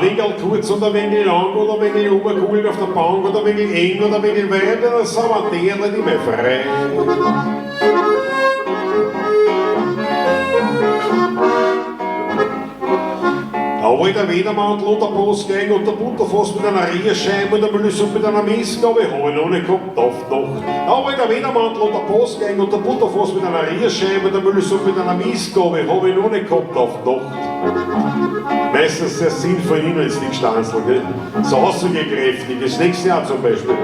Ein wenig kurz oder ein wenig lang oder ein wenig rumgeholt auf der Bank oder ein wenig eng oder ein wenig weit, dann sind wir derle nicht mehr frei. Da wollte der Wedermantel und der Postgang und der Butterfass mit einer Rierscheibe und der Müllsuppe mit einer Missgabe, habe ich noch nicht gehabt, auf Nacht. Da wollte der Wedermantel und der Postgang und der Butterfass mit einer Rierscheibe und der Müllsuppe mit einer Missgabe, habe ich noch nicht gehabt, auf Nacht. Meistens der Sinn von Ihnen ist nicht Stanzl, gell? So aussagekräftig, das nächste Jahr zum Beispiel.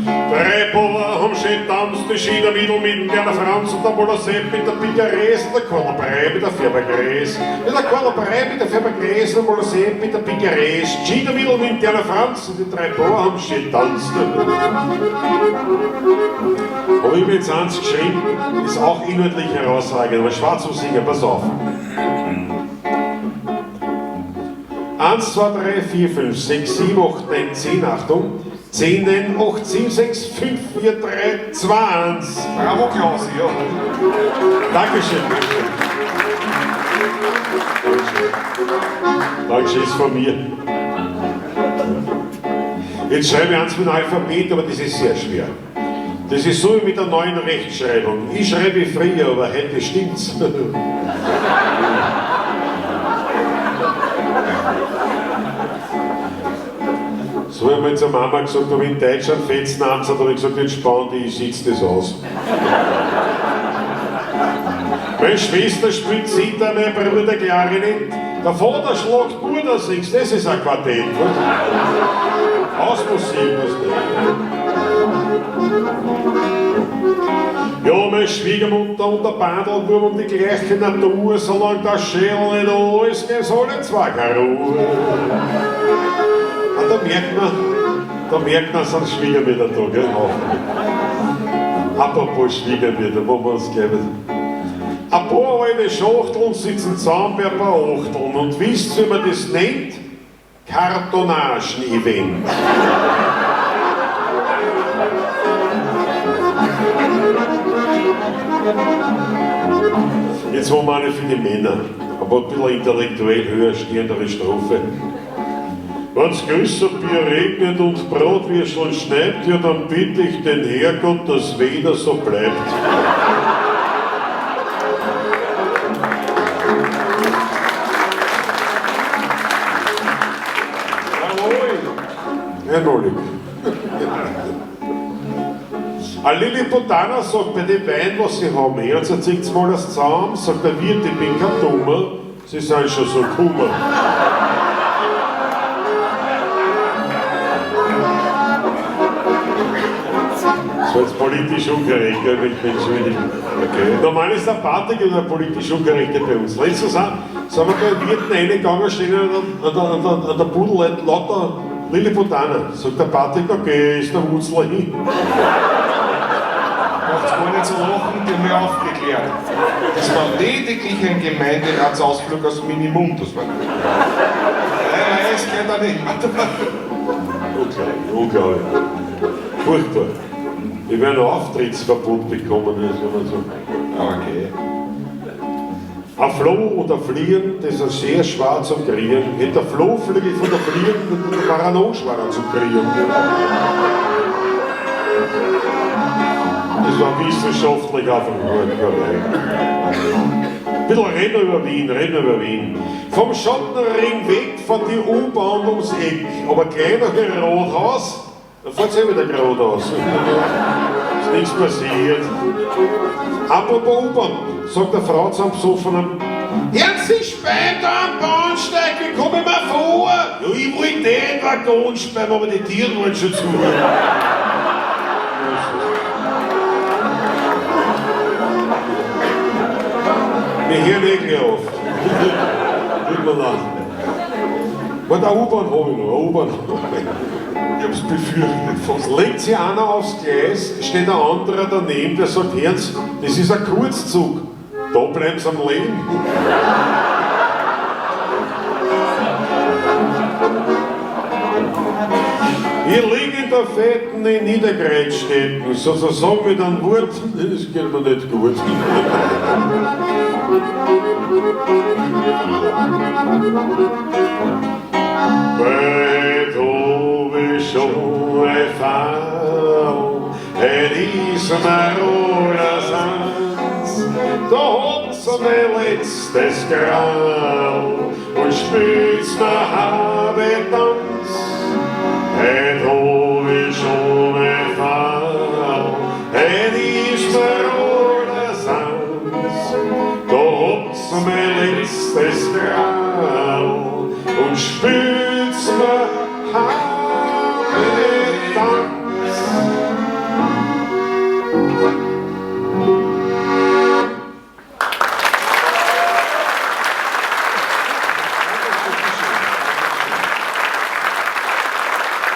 Drei Poller haben schön tanzt, die Schiedermittel mit der Franz und der Bolosett mit der Picares und der Kornbrei mit der Firma Gräs. Mit der Kornbrei mit der Firma Gräs und der Bolosett mit der Picares. Schiedermittel mit der Franz und die drei Poller haben schön tanzt. Habe ich mir jetzt eins geschrieben, ist auch inhaltlich herausragend, aber schwarz zum Singen, pass auf. 1, 2, 3, 4, 5, 6, 7, 8, 9, 10, Achtung. 10, 9, 8, 7, 6, 5, 4, 3, 2, 1. Bravo, Klausi, ja. Dankeschön. Dankeschön, ist von mir. Jetzt schreibe ich eins mit dem Alphabet, aber das ist sehr schwer. Das ist so wie mit der neuen Rechtschreibung. Ich schreibe früher, aber heute stimmt's. So habe ich mal zur Mama gesagt, ob ich in Deutschland Fetzen anziehe, habe ich gesagt, entspann dich, ich sitze das aus. Meine Schwester spielt Zither, mein Bruder Klarinett. Der Vater schlagt Burda singst, das ist ein Quartett. Hausmusik, was das. Ja, meine Schwiegermutter und der Bandelbub um die gleiche Natur, solange der Schädel nicht da ist, gehen sie alle zwei keine Ruhe. Da merkt man, sind Schwiegermütter da, gell? Apropos Schwiegermütter, wo wir uns geben. Ein paar alte Schachteln sitzen zusammen bei ein paar Achteln. Und wisst ihr, wie man das nennt? Kartonagen-Event. Jetzt haben wir eine für die Männer, aber ein bisschen intellektuell höher stehendere Strophe. Wenn's größer Bier regnet und Bratwürsteln schneit, ja dann bitte ich den Herrgott, dass wieder so bleibt. Herr Nollig. Ein Lilliputaner sagt bei dem Wein, was sie haben, ernst, erzählt's mal das zusammen, sagt der Wirt, ich bin kein Dummer, sie sind schon so kummer. Das war jetzt politisch unkorrekt, wenn ich mich entschuldige. Okay. Normal ist der Patrick oder der politisch Unkorrekte bei uns. Letztens sind wir bei Wirten reingegangen, stehen an der Pudel lauter Lilliputaner. Sagt der Patrick, okay, ist der Wutzler hin. Macht's gar nicht so lachen, die haben mich aufgeklärt. Das war lediglich ein Gemeinderatsausflug aus Minimundus. Nein, das geht da nicht. Unglaublich. Furchtbar. Ich werde ein Auftrittsverbot bekommen, das ist immer so. Okay. Ein Floh oder Fliegen, das ist sehr schwer zu kriegen. Hätte der Floh fliege von der Fliegen, dann war er noch schwerer zu kriegen. Das war wissenschaftlich auf dem Hörgerlein. Ein bisschen reden über Wien. Vom Schottenring weg von die U-Bahn ums Eck, aber gleich nach dem Rathaus, dann fährt es eh wieder geradeaus. Ist nichts passiert. Apropos U-Bahn, sagt eine Frau zum Besoffenen, hören Sie später am Bahnsteig, wie komme ich mir vor? Ja, ich wollte den Waggon sperren, aber die Tiere wollen schon zu. Wir hören eh gleich auf. Tut mir leid. Aber der U-Bahn habe ich noch, U-Bahn. Ich hab's befürchtet fast. Legt sich einer aufs Gleis, steht ein anderer daneben, der sagt, hören Sie, das ist ein Kurzzug. Da bleiben Sie am Leben. Ich liege in der fetten Niedergrätstätten, sozusagen mit einem Wort, das geht mir nicht gut. Du bist schon eine Frau, ist mir ohne Sanz. Da hat so ein letztes Grau und spürt's mir habe dann